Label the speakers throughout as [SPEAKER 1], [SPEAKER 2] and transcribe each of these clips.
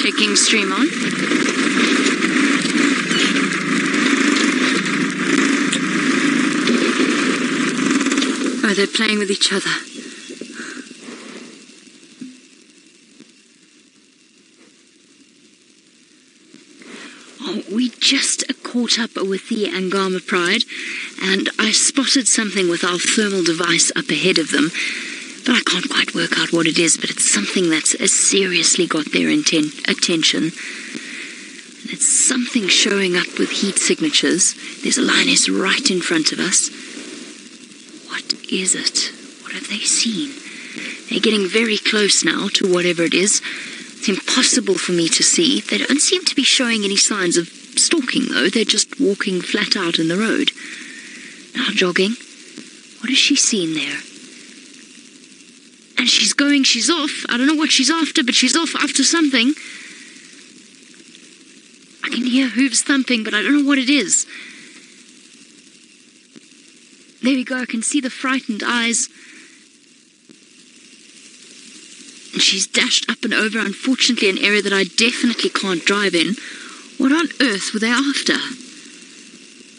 [SPEAKER 1] Checking stream on. Oh, they're playing with each other. Oh, we just caught up with the Angama pride, and I spotted something with our thermal device up ahead of them, but I can't quite work out what it is, but it's something that's seriously got their attention. It's something showing up with heat signatures. There's a lioness right in front of us. What is it? What have they seen? They're getting very close now to whatever it is. It's impossible for me to see. They don't seem to be showing any signs of stalking, though. They're just walking flat out in the road. Now jogging. What has she seen there? And she's off. I don't know what she's after, but she's off after something. I can hear hooves thumping, but I don't know what it is. There we go. I can see the frightened eyes. And she's dashed up and over, unfortunately, an area that I definitely can't drive in. What on earth were they after?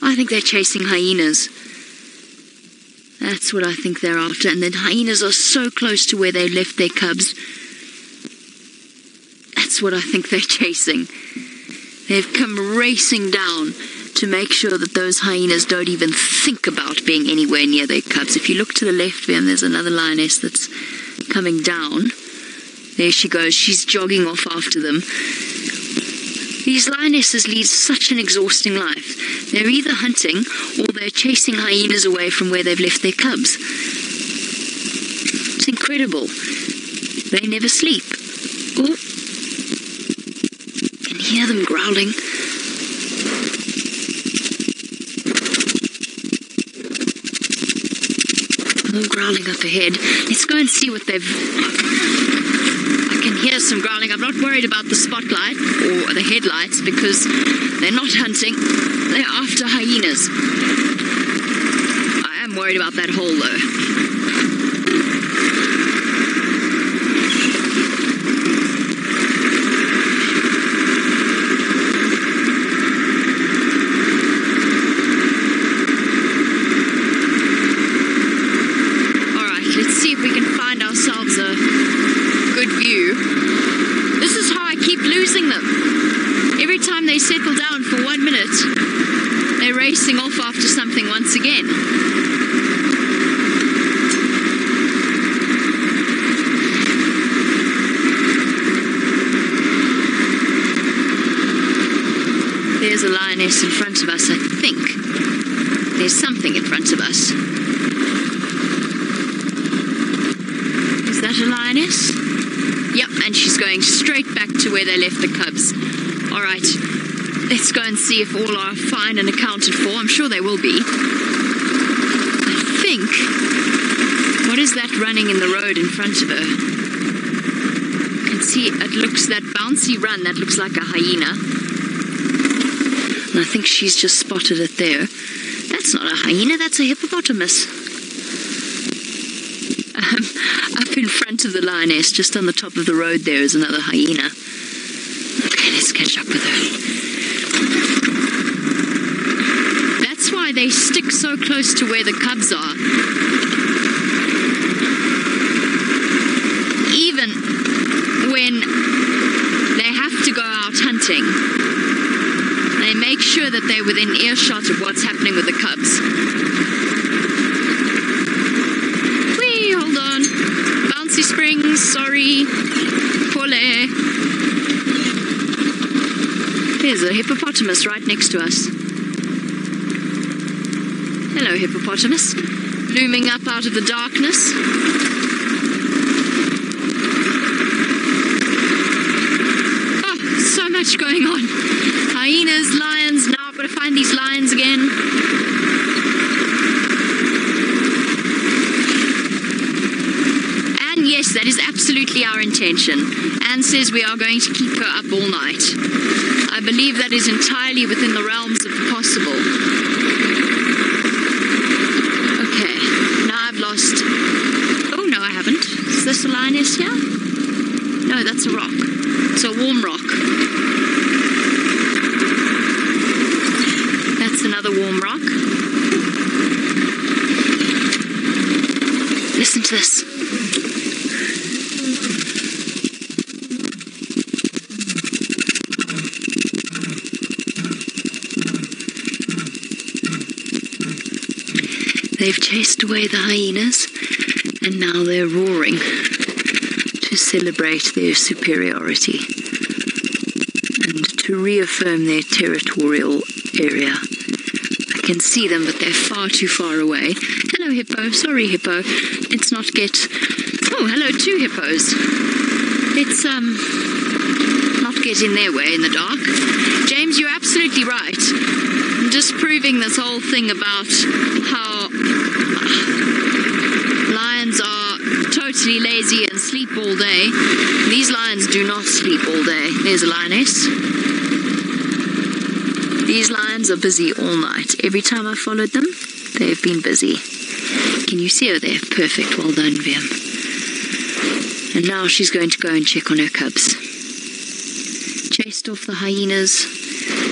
[SPEAKER 1] I think they're chasing hyenas. That's what I think they're after. And then hyenas are so close to where they left their cubs. That's what I think they're chasing. They've come racing down to make sure that those hyenas don't even think about being anywhere near their cubs. If you look to the left there, there's another lioness that's coming down. There she goes. She's jogging off after them. These lionesses lead such an exhausting life. They're either hunting or they're chasing hyenas away from where they've left their cubs. It's incredible. They never sleep. Oh, I can hear them growling. More growling up ahead. Let's go and see what they've... I can hear some growling. I'm not worried about the spotlight or the headlights because they're not hunting. They're after hyenas. I am worried about that hole though. Let's see if we can find ourselves a good view. This is how I keep losing them. Every time they settle down for 1 minute, they're racing off after something once again. There's a lioness in front of us, I think. There's something in front of us. Is that a lioness? Yep, and she's going straight back to where they left the cubs. All right, let's go and see if all are fine and accounted for. I'm sure they will be. I think... What is that running in the road in front of her? You can see it looks, that bouncy run, that looks like a hyena. And I think she's just spotted it there. That's not a hyena, that's a hippopotamus. Up in front of the lioness, just on the top of the road there, is another hyena. Okay, let's catch up with her. That's why they stick so close to where the cubs are. Even when they have to go out hunting, they make sure that they're within earshot of what's happening with the cubs. Hold on. Bouncy springs, sorry. Pole. There's a hippopotamus right next to us. Hello, hippopotamus. Looming up out of the darkness. Oh, so much going on. Hyenas, lions. Now I've got to find these lions again. Yes, that is absolutely our intention. Anne says we are going to keep her up all night. I believe that is entirely within the realms of the possible. Okay, now I've lost... Oh, no, I haven't. Is this a lioness here? No, that's a rock. It's a warm rock. That's another warm rock. Listen to this. They've chased away the hyenas, and now they're roaring to celebrate their superiority and to reaffirm their territorial area. I can see them, but they're far too far away. Hello, hippo. Sorry, hippo. Let's not get... Oh, hello, 2 hippos. Let's, not get in their way in the dark. James, you're absolutely right. I'm disproving this whole thing about how lions are totally lazy and sleep all day. These lions do not sleep all day. There's a lioness. These lions are busy all night. Every time I followed them, they've been busy. Can you see her there? Perfect. Well done, Viam. And now she's going to go and check on her cubs. Chased off the hyenas.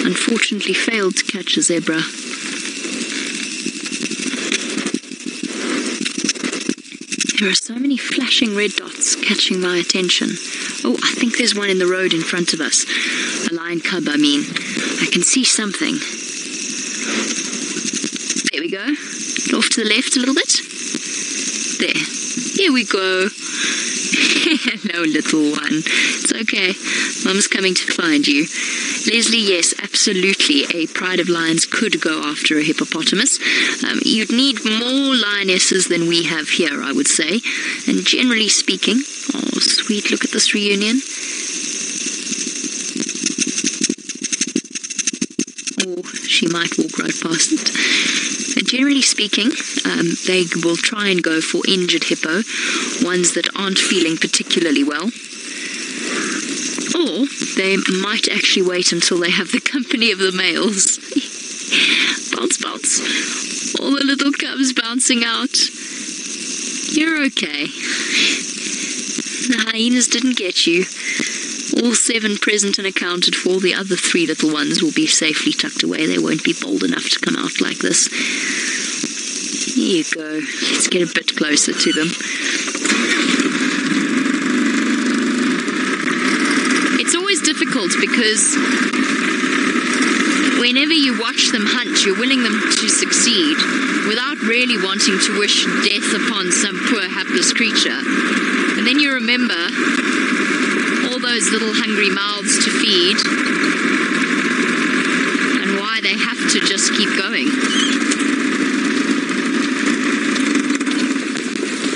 [SPEAKER 1] Unfortunately failed to catch a zebra. There are so many flashing red dots catching my attention. Oh, I think there's one in the road in front of us. A lion cub, I mean. I can see something. There we go. Off to the left a little bit. There. Here we go. Hello, little one. It's okay. Mum's coming to find you. Leslie, yes, absolutely. A pride of lions could go after a hippopotamus. You'd need more lionesses than we have here, I would say. And generally speaking... Oh, sweet, look at this reunion. Or she might walk right past it. Generally speaking, they will try and go for injured hippo, ones that aren't feeling particularly well. Or they might actually wait until they have the company of the males. Bounce, bounce. All the little cubs bouncing out. You're okay. The hyenas didn't get you. All 7 present and accounted for. The other 3 little ones will be safely tucked away. They won't be bold enough to come out like this. Here you go. Let's get a bit closer to them. It's always difficult because whenever you watch them hunt, you're willing them to succeed without really wanting to wish death upon some poor hapless creature. And then you remember all those little hungry mouths to feed and why they have to just keep going.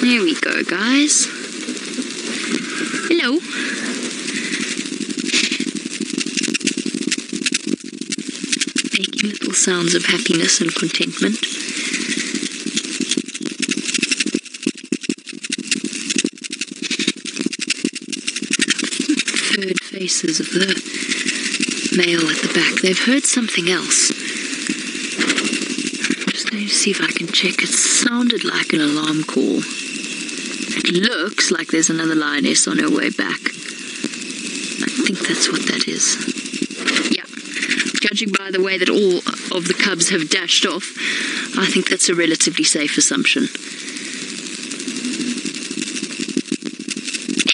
[SPEAKER 1] There we go, guys. Hello. Making little sounds of happiness and contentment. Third faces of the male at the back. They've heard something else. I'm just going to see if I can check. It sounded like an alarm call. It looks like there's another lioness on her way back. I think that's what that is. Yeah. Judging by the way that all of the cubs have dashed off, I think that's a relatively safe assumption.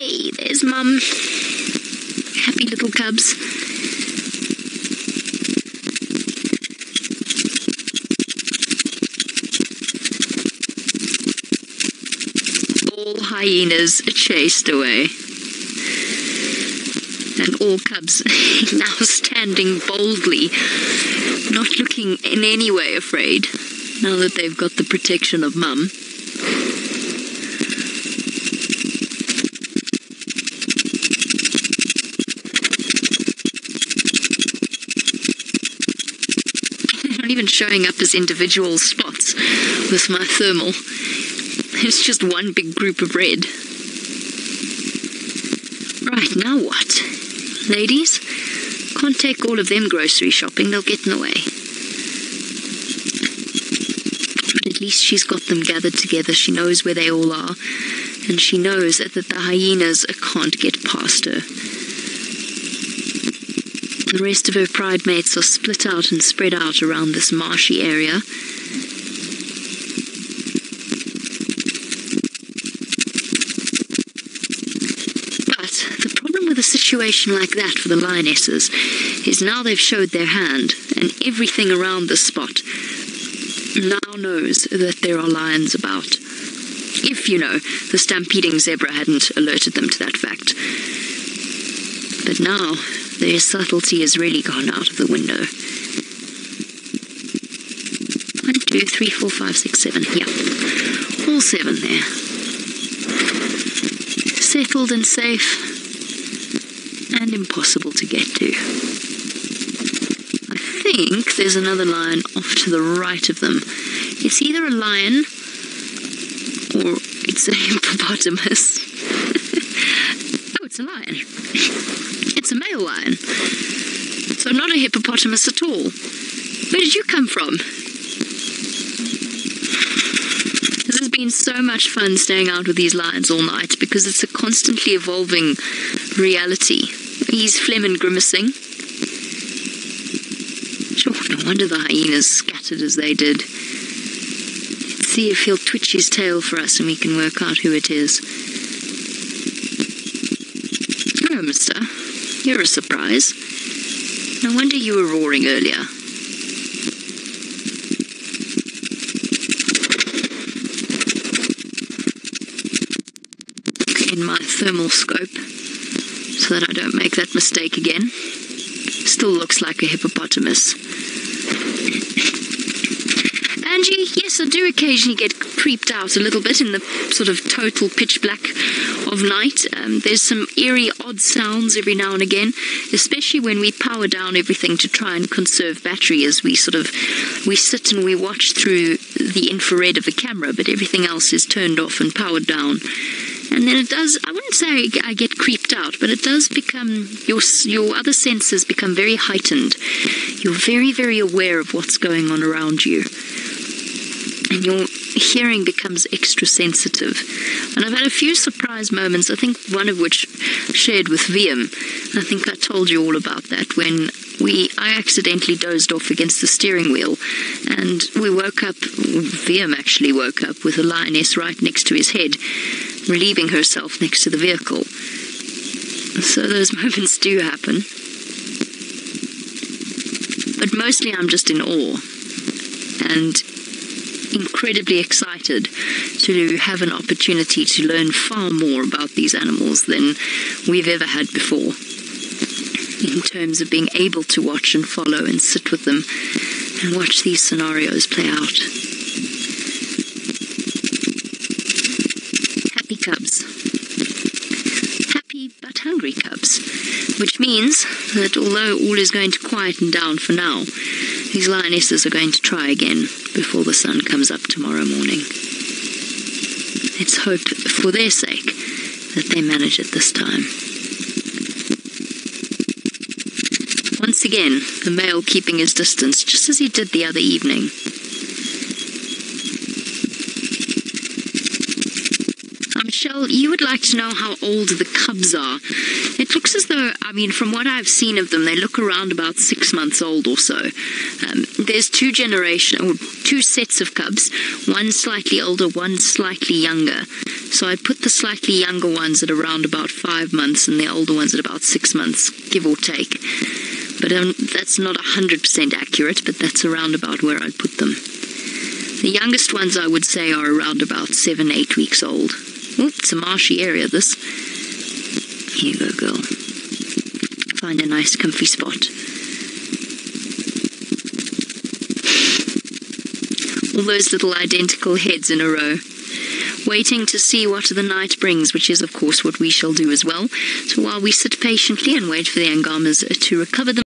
[SPEAKER 1] Hey, there's Mum. Happy little cubs. All hyenas chased away. And all cubs now standing boldly, not looking in any way afraid, now that they've got the protection of Mum. Even showing up as individual spots with my thermal. It's just one big group of red. Right, now what? Ladies, can't take all of them grocery shopping, they'll get in the way. But at least she's got them gathered together, she knows where they all are, and she knows that the hyenas can't get past her. The rest of her pride mates are split out and spread out around this marshy area. But the problem with a situation like that for the lionesses is now they've showed their hand, and everything around the spot now knows that there are lions about. If, the stampeding zebra hadn't alerted them to that fact. But now, their subtlety has really gone out of the window. 1, 2, 3, 4, 5, 6, 7. Yep. All 7 there. Settled and safe. And impossible to get to. I think there's another lion off to the right of them. It's either a lion or it's a hippopotamus. Oh, it's a lion. It's a male lion. So not a hippopotamus at all. Where did you come from? This has been so much fun staying out with these lions all night because it's a constantly evolving reality. He's phlegm and grimacing. Sure, no wonder the hyenas scattered as they did. Let's see if he'll twitch his tail for us and we can work out who it is. Oh, mister. You're a surprise. No wonder you were roaring earlier. In my thermal scope, so that I don't make that mistake again. Still looks like a hippopotamus. Angie, yes, I do occasionally get creeped out a little bit in the sort of total pitch black of night. There's some eerie, odd sounds every now and again, especially when we power down everything to try and conserve battery as we sit and we watch through the infrared of the camera, but everything else is turned off and powered down. And then it does, I wouldn't say I get creeped out, but it does become, your other senses become very heightened. You're very, very aware of what's going on around you. And your hearing becomes extra sensitive. And I've had a few surprise moments, I think one of which shared with VM. I think I told you all about that when I accidentally dozed off against the steering wheel and we woke up, VM actually woke up with a lioness right next to his head, relieving herself next to the vehicle. So those moments do happen. But mostly I'm just in awe and incredibly excited to have an opportunity to learn far more about these animals than we've ever had before, in terms of being able to watch and follow and sit with them and watch these scenarios play out. Happy cubs. Happy but hungry cubs, which means that although all is going to quieten down for now, these lionesses are going to try again before the sun comes up tomorrow morning. Let's hope, for their sake, that they manage it this time. Once again, the male keeping his distance, just as he did the other evening. Michelle, you would like to know how old the cubs are. It looks as though, from what I've seen of them, they look around about 6 months old or so. There's two sets of cubs, one slightly older, one slightly younger. So I'd put the slightly younger ones at around about 5 months and the older ones at about 6 months, give or take. But that's not 100% accurate, but that's around about where I'd put them. The youngest ones I would say are around about 7, 8 weeks old. Oh, it's a marshy area, this. Here you go, girl. Find a nice comfy spot. All those little identical heads in a row, waiting to see what the night brings, which is, of course, what we shall do as well. So while we sit patiently and wait for the Angamas to recover them,